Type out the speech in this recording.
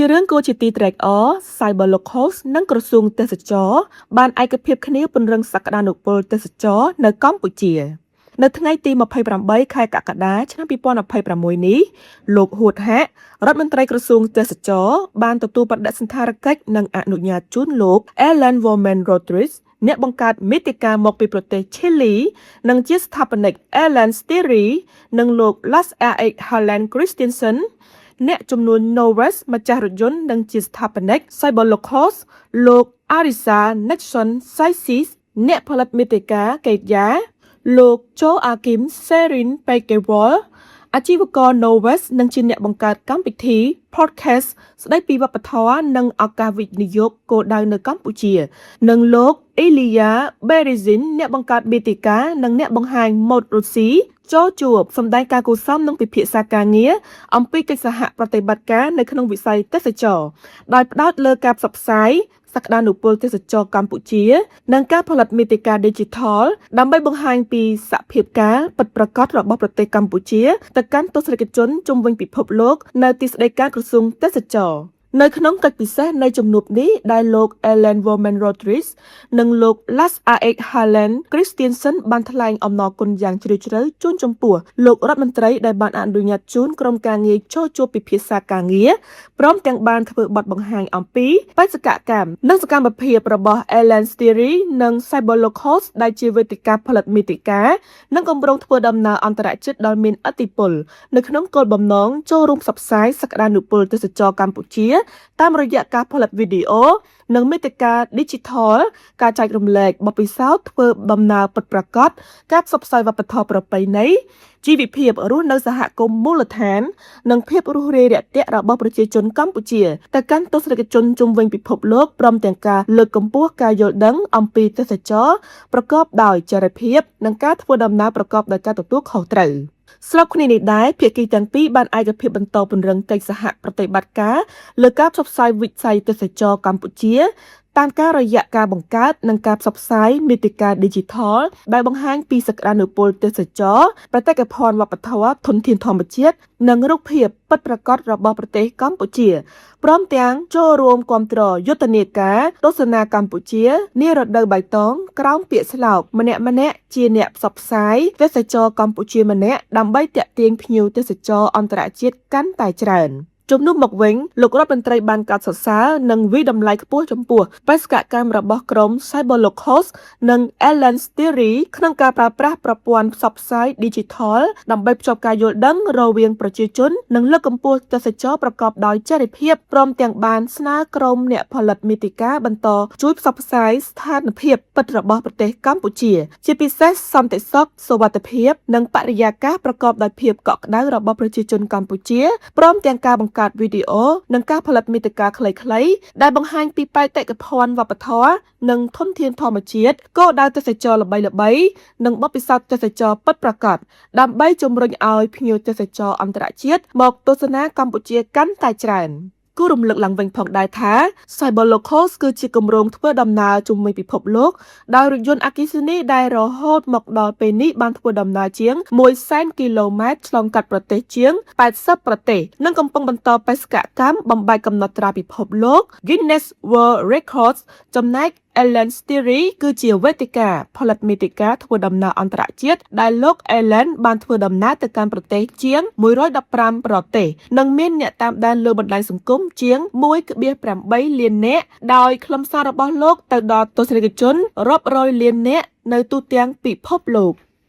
ជារឿងគួរជាទីត្រេកអរ Cyberlocals និងក្រសួងទេសចរណ៍បានឯកភាពគ្នាពង្រឹងសក្តានុពលទេសចរណ៍នៅកម្ពុជានៅថ្ងៃទី28ខែកក្កដាឆ្នាំ2026នេះលោកហួតហាក់រដ្ឋមន្ត្រីក្រសួងទេសចរណ៍បានទទួលបដិសណ្ឋារកិច្ចនិងអនុញ្ញាតជូនលោក Ellen Women Rodriguez អ្នកបង្កើតមាតិកាមកពីប្រទេសឈីលីនិងជាស្ថាបនិក Ellen Steri និងលោក Lars Erik Halland Christensen អ្នកចំនួន Novus ម្ចាស់រថយន្តនិងជាស្ថាបនិក Cyberlocals លោក Arisa Nexon Saisis អ្នកផលិតមាតិកាកេតយ៉ាលោក Joachim Serin Pekewal អាជីវករ Novus និងជាអ្នកបង្កើតកម្មវិធី podcast ស្ដីពីវប្បធម៌និងឱកាសវិនិយោគគោលដៅនៅកម្ពុជានិងលោក Ilya Berezin អ្នកបង្កើតមាតិកានិងអ្នកបង្ហាញ Mode Rusi ចូលជួបសម្ដែងការគូសំនិងពិភាក្សាការងារអំពីកិច្ចសហប្រតិបត្តិការនៅក្នុងវិស័យទេសចរណ៍ដោយផ្ដោតលើការផ្សព្វផ្សាយសក្តានុពលទេសចរណ៍កម្ពុជានិងការផលិតមាតិកា Digital ដើម្បីបង្ហាញពីសភាពការពិតប្រាកដរបស់ប្រទេសកម្ពុជាទៅកាន់ទស្សនិកជនជុំវិញពិភពលោកនៅទីស្តីការក្រសួងទេសចរណ៍នៅក្នុងកិច្ចពិសេសនៃជំនួបនេះដែលលោក Ellen Women Rodriguez និងលោក Lars Erik Halland Christensen បានថ្លែងអំណរគុណយ៉ាងជ្រាលជ្រៅជូនចំពោះលោករដ្ឋមន្ត្រីដែលបានអនុញ្ញាតជូនក្រុមការងារចូលជួបពិភាក្សាការងារព្រមទាំងបានធ្វើបទបង្ហាញអំពីបេសកកម្មនិងសកម្មភាពរបស់ Ellen Steri និង Cyberlocals ដែលជាវេទិកាផលិតមាតិកានិងគម្រោងធ្វើដំណើរអន្តរជាតិដ៏មានឥទ្ធិពលនៅក្នុងគោលបំណងចូលរួមផ្សព្វផ្សាយសក្តានុពលទេសចរណ៍កម្ពុជាតាមរយៈការផលិតវីដេអូនិងមាតិកា Digital ការចែករំលែកបទពិសោធន៍ធ្វើដំណើរពិតប្រាកដការផ្សព្វផ្សាយវប្បធម៌ប្រពៃណីជីវភាពរស់នៅសហគមន៍មូលដ្ឋាននិងភាពរួសរាយរាក់ទាក់របស់ប្រជាជនកម្ពុជាទៅកាន់ទស្សនិកជនជុំវិញពិភពលោកព្រមទាំងការលើកកម្ពស់ការយល់ដឹងអំពីទេសចរណ៍ប្រកបដោយចីរភាពនិងការធ្វើដំណើរប្រកបដោយការទទួលខុសត្រូវស្របគ្នានេះដែរភាគីទាំងពីរបានឯកភាពបន្តពង្រឹងកិច្ចសហប្រតិបត្តិការលើការផ្សព្វផ្សាយវិស័យទេសចរណ៍កម្ពុជាតាមការរយៈការបង្កើតនិងការផ្សព្វផ្សាយមាតិកា Digital ដែលបង្ហាញពីសក្តានុពលទេសចរណ៍បេតិកភណ្ឌវប្បធម៌ធនធានធម្មជាតិនិងរូបភាពពិតប្រាកដរបស់ប្រទេសកម្ពុជាព្រមទាំងចូលរួមគាំទ្រយុទ្ធនាការទស្សនាកម្ពុជានារដូវបៃតងក្រោមពាក្យស្លោកម្នាក់ជាអ្នកផ្សព្វផ្សាយទេសចរណ៍កម្ពុជាម្នាក់ដើម្បីទាក់ទាញភ្ញៀវទេសចរអន្តរជាតិកាន់តែច្រើនជំនួសមកវិញលោករដ្ឋមន្ត្រីបានកោតសរសើរនិងវិតម្លៃខ្ពស់ចំពោះបេសកកម្មរបស់ក្រុម Cyberlocals និង Ellen Steri ក្នុងការប្រើប្រាស់ប្រព័ន្ធផ្សព្វផ្សាយ Digital ដើម្បីភ្ជាប់ការយល់ដឹងរវាងប្រជាជននិងលើកកម្ពស់ទេសចរណ៍ប្រកបដោយចីរភាពព្រមទាំងបានស្នើក្រុមអ្នកផលិតមាតិកាបន្តជួយផ្សព្វផ្សាយស្ថានភាពពិតរបស់ប្រទេសកម្ពុជាជាពិសេសសន្តិសុខសុវត្ថិភាពនិងបរិយាកាសប្រកបដោយភាពកក់ក្ដៅរបស់ប្រជាជនកម្ពុជាព្រមទាំងការបង្កើតវីដេអូនិងការផលិតមាតិកាខ្លីៗដែលបង្ហាញពីបេតិកភណ្ឌវប្បធម៌និងធនធានធម្មជាតិគោលដៅទេសចរណ៍ល្បីៗនិងបទពិសោធន៍ទេសចរណ៍ពិតប្រាកដដើម្បីជំរុញឲ្យភ្ញៀវទេសចរអន្តរជាតិមកទស្សនាកម្ពុជាកាន់តែច្រើនគូរំលឹកឡើងវិញផងដែរថា Cyberlocals គឺជាគម្រោងធ្វើដំណើរជុំវិញពិភពលោកដោយរថយន្តអគ្គិសនីដែលរហូតមកដល់ពេលនេះបានធ្វើដំណើរជាង100,000 គីឡូម៉ែត្រឆ្លងកាត់ប្រទេសជាង80ប្រទេសនិងកំពុងបន្តបេសកកម្មបំបែកកំណត់ត្រាពិភពលោក Guinness World Records ចំណែកEllen Steri គឺជាវេទិកាផលិតមាតិកាធ្វើដំណើរអន្តរជាតិដែលលោក Ellen បានធ្វើដំណើរទៅកាន់ប្រទេសជាង115ប្រទេសនិងមានអ្នកតាមដានលើបណ្ដាញសង្គមជាង 1.8 លាននាក់ដោយខ្លឹមសាររបស់លោកទៅដល់ទស្សនិកជនរាប់រយលាននាក់នៅទូទាំងពិភពលោក